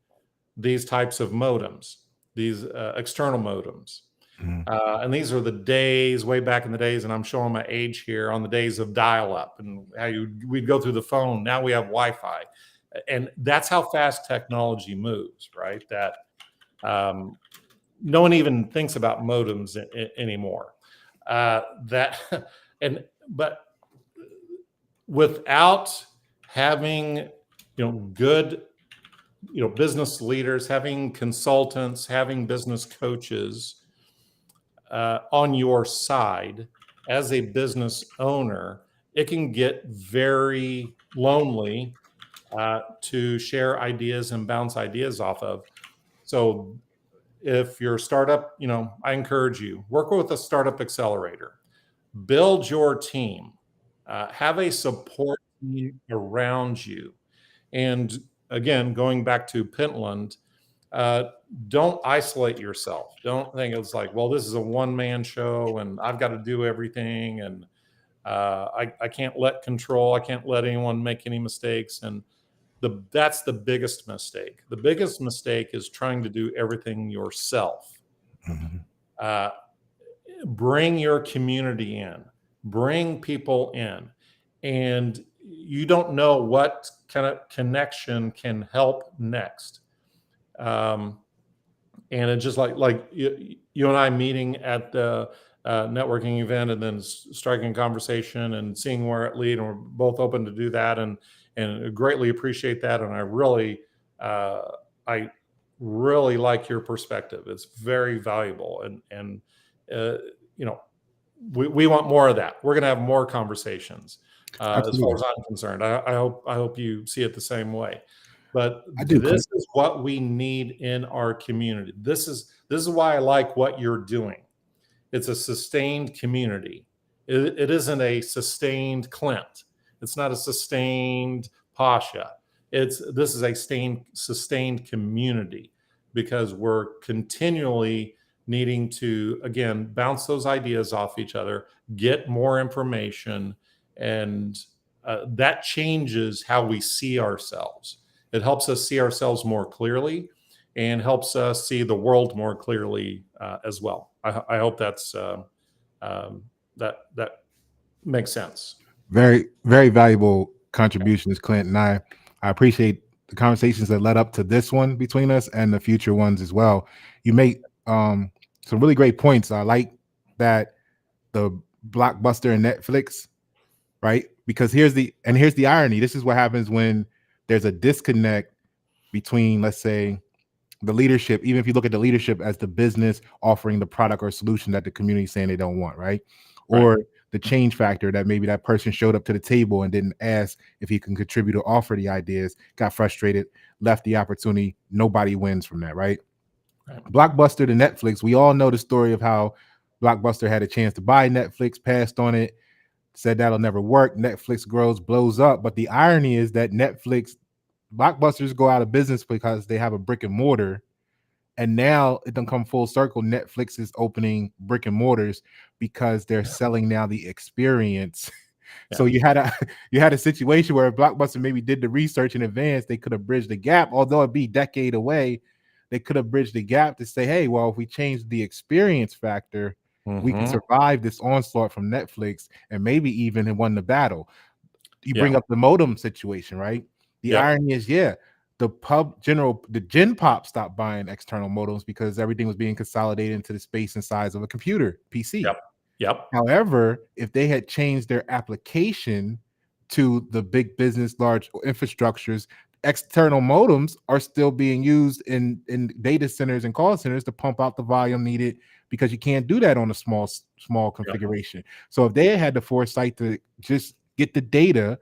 these types of modems, these external modems. And these are the days, way back in the days, and I'm showing my age here, on the days of dial-up and how we'd go through the phone. Now we have Wi-Fi. And that's how fast technology moves, right? That no one even thinks about modems anymore. But without having good business leaders, having consultants, having business coaches on your side as a business owner, it can get very lonely to share ideas and bounce ideas off of. So if you're a startup, I encourage you, work with a startup accelerator, build your team, have a support team around you. And again, going back to Pentland, don't isolate yourself. Don't think it's like, well, this is a one-man show and I've got to do everything. And I can't let anyone make any mistakes. And that's the biggest mistake. The biggest mistake is trying to do everything yourself. Bring your community in, bring people in, and you don't know what kind of connection can help next. And it's just like you and I meeting at the networking event and then striking conversation and seeing where it leads, and we're both open to do that. And and greatly appreciate that. And I really like your perspective. It's very valuable. And you know, we want more of that. We're going to have more conversations. As far Absolutely. as I'm concerned, I hope you see it the same way. But I do, this Clint. is what we need in our community. This is why I like what you're doing. It's a sustained community. It isn't a sustained Clint. It's not a sustained Pasha. This is a sustained community, because we're continually needing to, again, bounce those ideas off each other, get more information, and that changes how we see ourselves. It helps us see ourselves more clearly, and helps us see the world more clearly as well. I hope that's that makes sense. Very, very valuable contributions, Clint. And I appreciate the conversations that led up to this one between us and the future ones as well. You make some really great points. I like that the Blockbuster and Netflix, right? Because here's the irony. This is what happens when there's a disconnect between, let's say, the leadership, even if you look at the leadership as the business offering the product or solution that the community is saying they don't want, right? Right. Or the change factor that maybe that person showed up to the table and didn't ask if he can contribute or offer the ideas, got frustrated, left the opportunity. Nobody wins from that, right? Right. Blockbuster to Netflix, we all know the story of how Blockbuster had a chance to buy Netflix, passed on it, said that'll never work. Netflix grows, blows up. But the irony is that Blockbusters go out of business because they have a brick and mortar. And now it done come full circle. Netflix is opening brick and mortars because they're selling now the experience. Yeah. So you had a situation where if Blockbuster maybe did the research in advance, they could have bridged the gap. Although it'd be a decade away, they could have bridged the gap to say, hey, well, if we change the experience factor, we can survive this onslaught from Netflix and maybe even have won the battle. You bring up the modem situation, right? The irony is, the Gen Pop stopped buying external modems because everything was being consolidated into the space and size of a computer, PC. Yep. However, if they had changed their application to the big business, large infrastructures, external modems are still being used in data centers and call centers to pump out the volume needed, because you can't do that on a small configuration. So if they had the foresight to just get the data,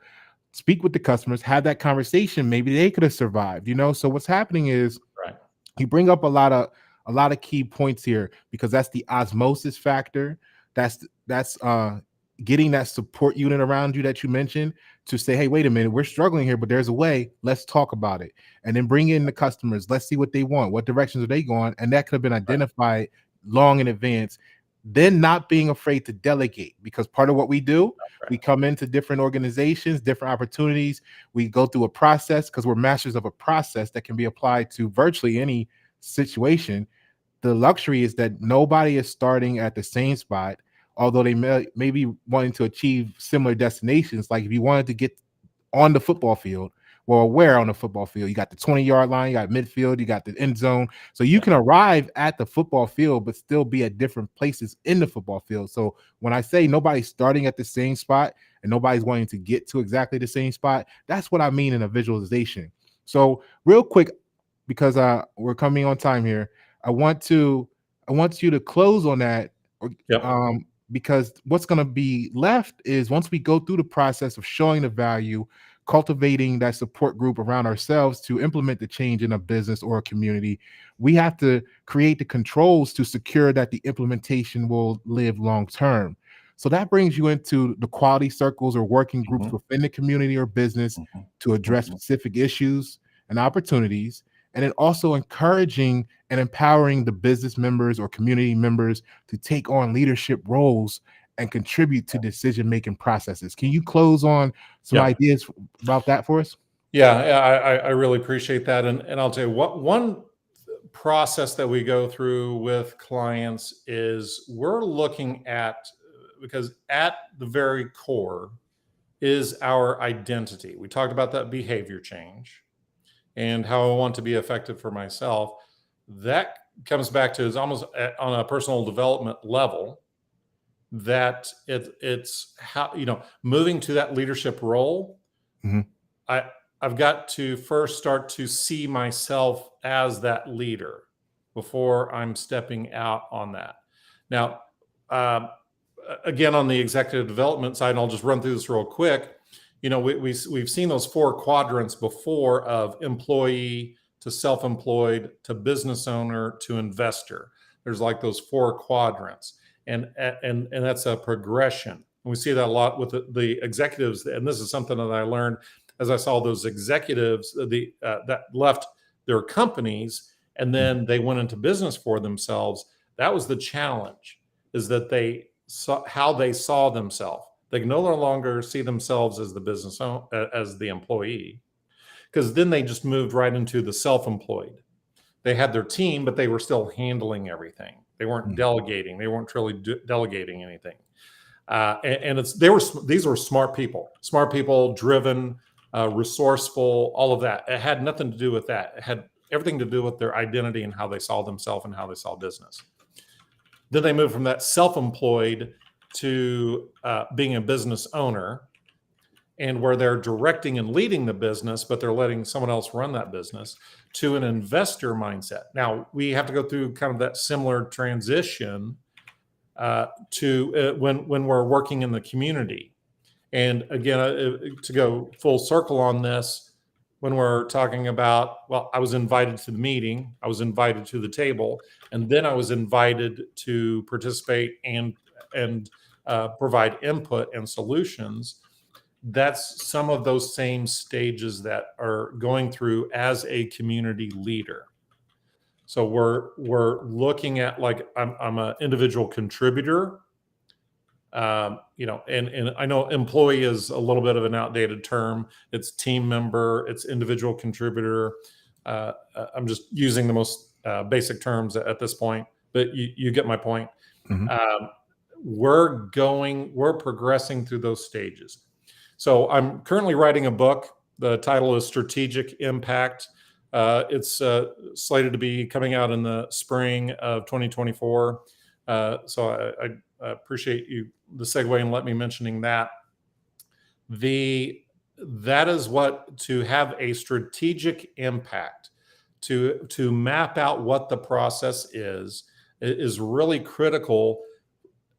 speak with the customers, have that conversation, maybe they could have survived, So what's happening is, Right. you bring up a lot of key points here, because that's the osmosis factor. That's getting that support unit around you that you mentioned to say, hey, wait a minute, we're struggling here, but there's a way. Let's talk about it. And then bring in the customers. Let's see what they want. What directions are they going? And that could have been identified long in advance. Then not being afraid to delegate, because part of what we do, we come into different organizations, different opportunities. We go through a process because we're masters of a process that can be applied to virtually any situation. The luxury is that nobody is starting at the same spot, although they may be wanting to achieve similar destinations. Like if you wanted to get on the football field, well, where on the football field? You got the 20-yard line, you got midfield, you got the end zone. So you can arrive at the football field, but still be at different places in the football field. So when I say nobody's starting at the same spot and nobody's wanting to get to exactly the same spot, that's what I mean in a visualization. So real quick, because we're coming on time here, I want you to close on that, because what's going to be left is, once we go through the process of showing the value, cultivating that support group around ourselves to implement the change in a business or a community, we have to create the controls to secure that the implementation will live long term. So that brings you into the quality circles or working groups within the community or business to address specific issues and opportunities, and then also encouraging and empowering the business members or community members to take on leadership roles and contribute to decision-making processes. Can you close on some ideas about that for us? Yeah, I really appreciate that. And I'll tell you what, one process that we go through with clients is we're looking at, because at the very core is our identity. We talked about that behavior change and how I want to be effective for myself. That comes back to, is almost on a personal development level, that it's how, moving to that leadership role. I've got to first start to see myself as that leader before I'm stepping out on that. Now, um, again, on the executive development side, and I'll just run through this real quick. We've seen those 4 quadrants before, of employee to self-employed to business owner to investor. There's like those 4 quadrants, and that's a progression. And we see that a lot with the executives. And this is something that I learned as I saw those executives that left their companies and then they went into business for themselves. That was the challenge, is that they saw how they saw themselves. They can no longer see themselves as the business owner, as the employee, because then they just moved right into the self-employed. They had their team, but they were still handling everything. They weren't delegating. They weren't truly delegating anything. And these were smart people, driven, resourceful, all of that. It had nothing to do with that. It had everything to do with their identity and how they saw themselves and how they saw business. Then they moved from that self-employed to being a business owner, and where they're directing and leading the business, but they're letting someone else run that business, to an investor mindset. Now, we have to go through kind of that similar transition to when we're working in the community. And again, to go full circle on this, when we're talking about, well, I was invited to the meeting, I was invited to the table, and then I was invited to participate and provide input and solutions. That's some of those same stages that are going through as a community leader. So we're looking at, like, I'm an individual contributor, and I know employee is a little bit of an outdated term. It's team member, it's individual contributor. I'm just using the most basic terms at this point, but you get my point. Mm-hmm. We're progressing through those stages. So I'm currently writing a book. The title is Strategic Impact. It's slated to be coming out in the spring of 2024. So I appreciate the segue and let me mentioning that. That is what, to have a strategic impact, to map out what the process is really critical.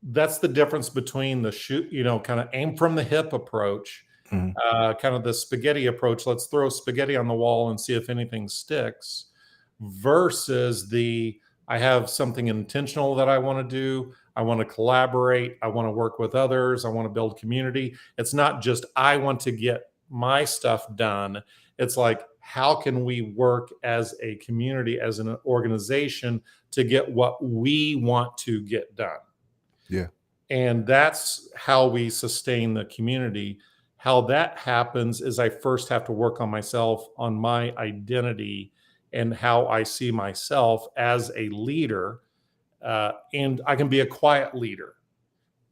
That's the difference between the kind of aim from the hip approach, kind of the spaghetti approach. Let's throw spaghetti on the wall and see if anything sticks, versus I have something intentional that I want to do. I want to collaborate. I want to work with others. I want to build community. It's not just I want to get my stuff done. It's like, how can we work as a community, as an organization, to get what we want to get done? Yeah. And that's how we sustain the community. How that happens is I first have to work on myself, on my identity, and how I see myself as a leader. And I can be a quiet leader.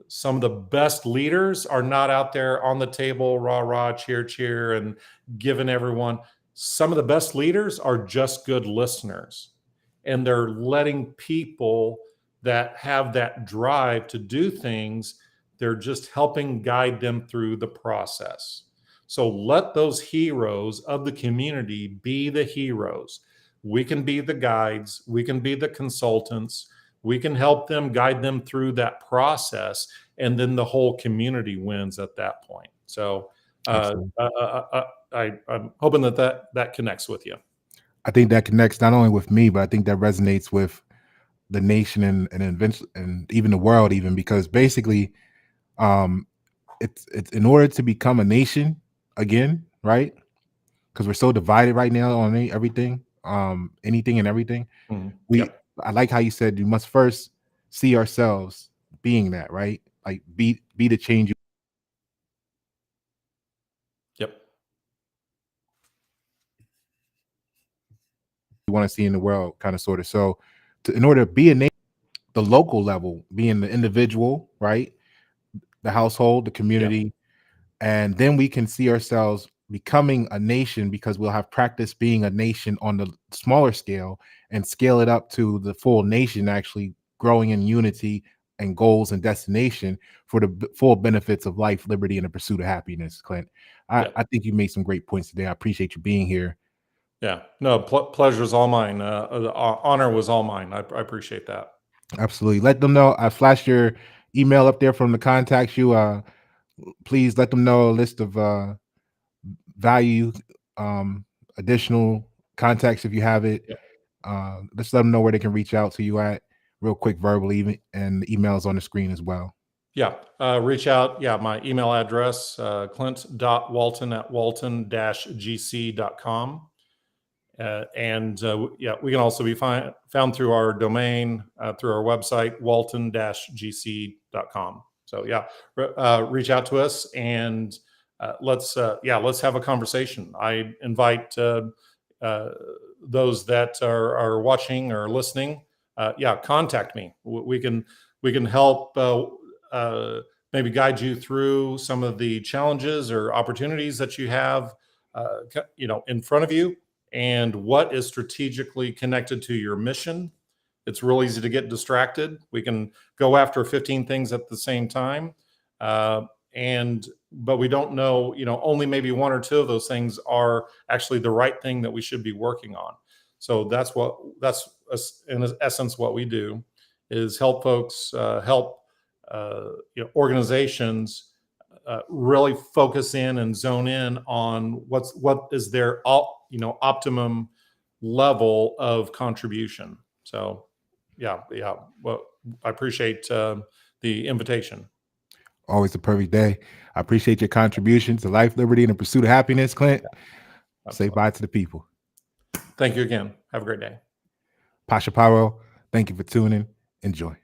Some of the best leaders are not out there on the table, rah, rah, cheer, cheer, and giving everyone. Some of the best leaders are just good listeners. And they're letting people that have that drive to do things, they're just helping guide them through the process. So let those heroes of the community be the heroes. We can be the guides. We can be the consultants. We can help them, guide them through that process, and then the whole community wins at that point. So I'm hoping that connects with you. I think that connects not only with me, but I think that resonates with the nation and eventually, and even the world, even, because basically, it's in order to become a nation again, right? Because we're so divided right now on everything, anything and everything. Yep. I like how you said you must first see ourselves being that, right? Like be the change you Yep. want to see in the world, kind of, sort of. So, in order to be a nation, the local level, being the individual, right? The household, the community, and then we can see ourselves becoming a nation, because we'll have practiced being a nation on the smaller scale and scale it up to the full nation, actually growing in unity and goals and destination for the full benefits of life, liberty, and the pursuit of happiness. Clint, I think you made some great points today. I appreciate you being here. Yeah, no, pleasure's all mine. The honor was all mine. I appreciate that. Absolutely. Let them know. I flashed your email up there from the contacts you. Please let them know a list of value, additional contacts if you have it. Let's let them know where they can reach out to you at real quick verbally, and the emails on the screen as well. Yeah, reach out. Yeah, my email address, clint.walton@walton-gc.com. Yeah, we can also be found through our domain, through our website, walton-gc.com. So yeah, reach out to us and let's have a conversation. I invite those that are watching or listening. Contact me. We can help maybe guide you through some of the challenges or opportunities that you have, in front of you, and what is strategically connected to your mission. It's real easy to get distracted. We can go after 15 things at the same time. But we don't know, only maybe one or two of those things are actually the right thing that we should be working on. So that's in essence what we do, is help folks, organizations really focus in and zone in on what is their optimum level of contribution. So well, I appreciate the invitation. Always a perfect day. I appreciate your contributions to life, liberty, and the pursuit of happiness, Clint. Say bye to the people. Thank you again. Have a great day. Pasha, Paroh, thank you for tuning. Enjoy.